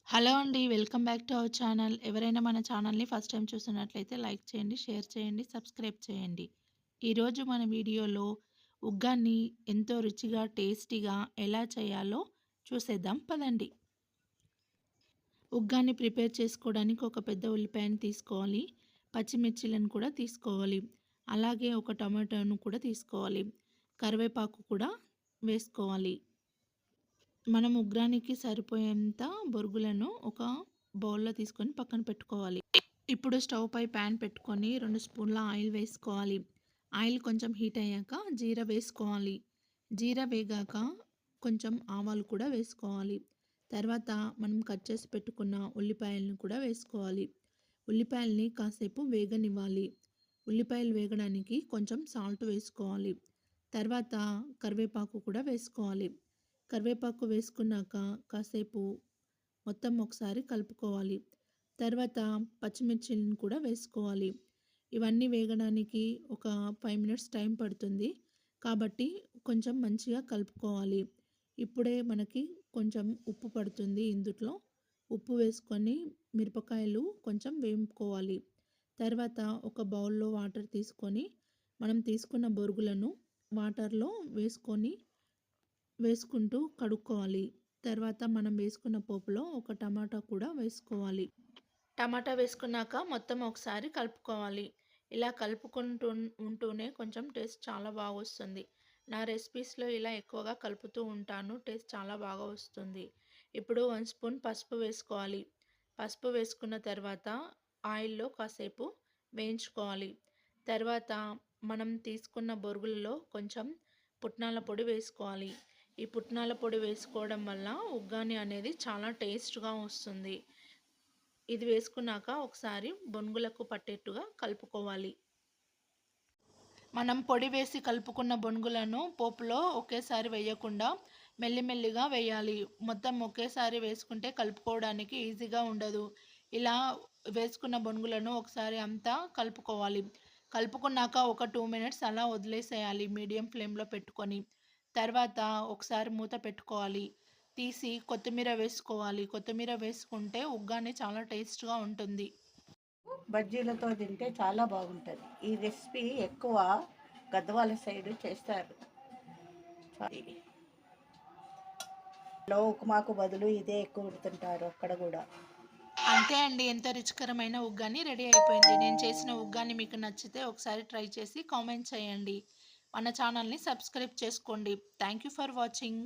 Hello అండి. Welcome back to our channel. ఎవరైనా మన ఛానల్‌ని ఫస్ట్ టైమ్ చూస్తున్నట్లయితే లైక్ చేయండి, షేర్ చేయండి, సబ్స్క్రైబ్ చేయండి. ఈరోజు మన వీడియోలో ఉగ్గాన్ని ఎంతో రుచిగా, టేస్టీగా ఎలా చేయాలో చూసేద్దాం పదండి. ఉగ్గాన్ని ప్రిపేర్ చేసుకోవడానికి ఒక పెద్ద ఉల్లిపాయను తీసుకోవాలి. పచ్చిమిర్చిలను కూడా తీసుకోవాలి. అలాగే ఒక టమాటాను కూడా తీసుకోవాలి. కరివేపాకు కూడా వేసుకోవాలి. మనం ఉగ్రానికి సరిపోయేంత బొరుగులను ఒక బౌల్‌లో తీసుకొని పక్కన పెట్టుకోవాలి. ఇప్పుడు స్టవ్ పై పాన్ పెట్టుకొని 2 స్పూన్ల ఆయిల్ వేసుకోవాలి. ఆయిల్ కొంచెం హీట్ అయ్యాక జీరా వేసుకోవాలి. జీరా వేగాక కొంచెం ఆవాలు కూడా వేసుకోవాలి. తర్వాత మనం కట్ చేసి పెట్టుకున్న ఉల్లిపాయలను కూడా వేసుకోవాలి. ఉల్లిపాయల్ని కాసేపు వేగనివ్వాలి. ఉల్లిపాయలు వేగడానికి కొంచెం సాల్ట్ వేసుకోవాలి. తర్వాత కరివేపాకు కూడా వేసుకోవాలి. కరివేపాకు వేసుకున్నాక కాసేపు మొత్తం ఒకసారి కలుపుకోవాలి. తర్వాత పచ్చిమిర్చిలను కూడా వేసుకోవాలి. ఇవన్నీ వేగడానికి ఒక 5 మినిట్స్ టైం పడుతుంది. కాబట్టి కొంచెం మంచిగా కలుపుకోవాలి. ఇప్పుడే మనకి కొంచెం ఉప్పు పడుతుంది ఇందుట్లో. ఉప్పు వేసుకొని మిరపకాయలు కొంచెం వేపుకోవాలి. తర్వాత ఒక బౌల్‌లో వాటర్ తీసుకొని మనం తీసుకున్న బొరుగులను వాటర్‌లో వేసుకుంటూ కడుక్కోవాలి. తర్వాత మనం వేసుకున్న పోపులో ఒక టమాటా కూడా వేసుకోవాలి. టమాటా వేసుకున్నాక మొత్తం ఒకసారి కలుపుకోవాలి. ఇలా కలుపుకుంటూ ఉంటూనే కొంచెం టేస్ట్ చాలా బాగొస్తుంది. నా రెసిపీస్‌లో ఇలా ఎక్కువగా కలుపుతూ ఉంటాను. టేస్ట్ చాలా బాగా వస్తుంది. ఇప్పుడు 1 స్పూన్ పసుపు వేసుకోవాలి. పసుపు వేసుకున్న తర్వాత ఆయిల్‌లో కాసేపు వేయించుకోవాలి. తర్వాత మనం తీసుకున్న బొరుగులలో కొంచెం పుట్నాల పొడి వేసుకోవాలి. ఈ పుట్నాల పొడి వేసుకోవడం వల్ల ఉగ్గాని అనేది చాలా టేస్ట్‌గా వస్తుంది. ఇది వేసుకున్నాక ఒకసారి బొనుగులకు పట్టేట్టుగా కలుపుకోవాలి. మనం పొడి వేసి కలుపుకున్న బొనుగులను పోపులో ఒకేసారి వేయకుండా మెల్లిమెల్లిగా వేయాలి. మొత్తం ఒకేసారి వేసుకుంటే కలుపుకోవడానికి ఈజీగా ఉండదు. ఇలా వేసుకున్న బొనుగులను ఒకసారి అంతా కలుపుకోవాలి. కలుపుకున్నాక ఒక 2 మినిట్స్ అలా వదిలేసేయాలి మీడియం ఫ్లేమ్‌లో పెట్టుకొని. తర్వాత ఒకసారి మూత పెట్టుకోవాలి. తీసి కొత్తిమీర వేసుకోవాలి. కొత్తిమీర వేసుకుంటే ఉగ్గాని చాలా టేస్ట్‌గా ఉంటుంది. బజ్జీలతో తింటే చాలా బాగుంటుంది. ఈ రెసిపీ ఎక్కువ గద్వాల సైడ్ చేస్తారు. లో ఉప్మాకు బదులు ఇదే ఎక్కువ పెడుతుంటారు అక్కడ కూడా. అంతే అండి. ఎంతో రుచికరమైన ఉగ్గాని రెడీ అయిపోయింది. నేను చేసిన ఉగ్గాని మీకు నచ్చితే ఒకసారి ట్రై చేసి కామెంట్ చేయండి. మన ఛానల్‌ని సబ్స్క్రైబ్ చేసుకోండి. Thank you for watching.